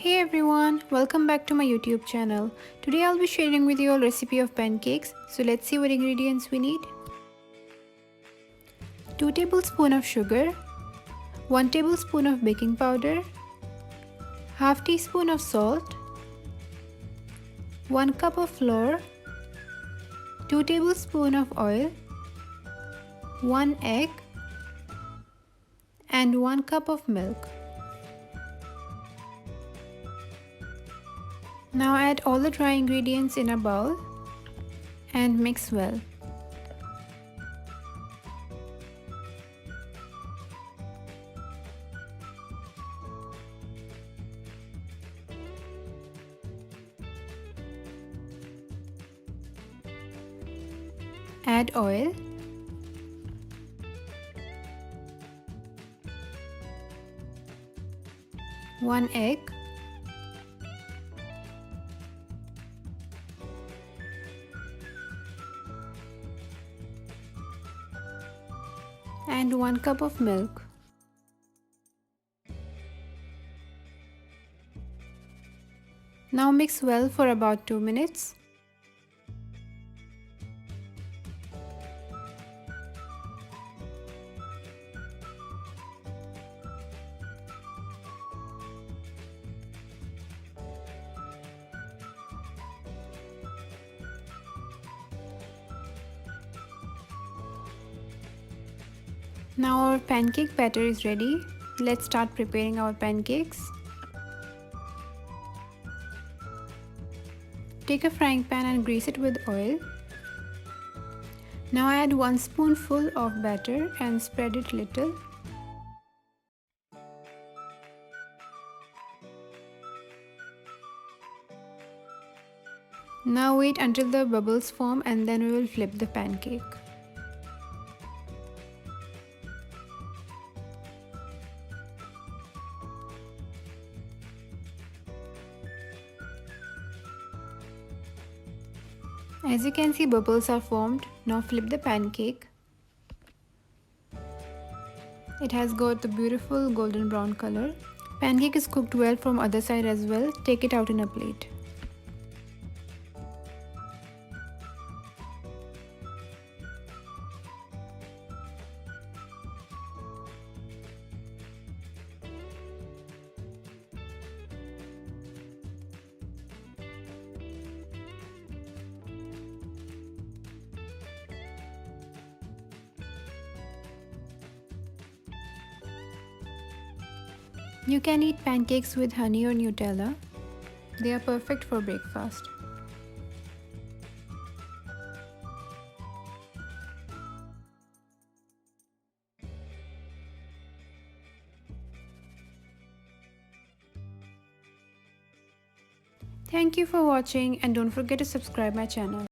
Hey everyone, welcome back to my YouTube channel. Today I'll be sharing with you a recipe of pancakes. So let's see what ingredients we need. 2 tablespoons of sugar, 1 tablespoon of baking powder, half teaspoon of salt, 1 cup of flour, 2 tablespoons of oil, 1 egg, and 1 cup of milk. Now add all the dry ingredients in a bowl and mix well. Add oil, one egg, and 1 cup of milk. Now mix well for about 2 minutes. Now our pancake batter is ready. Let's start preparing our pancakes. Take a frying pan and grease it with oil. Now add 1 spoonful of batter and spread it little. Now wait until the bubbles form and then we will flip the pancake. As you can see, bubbles are formed. Now flip the pancake. It has got the beautiful golden brown color. Pancake is cooked well from other side as well. Take it out in a plate. You can eat pancakes with honey or Nutella. They are perfect for breakfast. Thank you for watching and don't forget to subscribe my channel.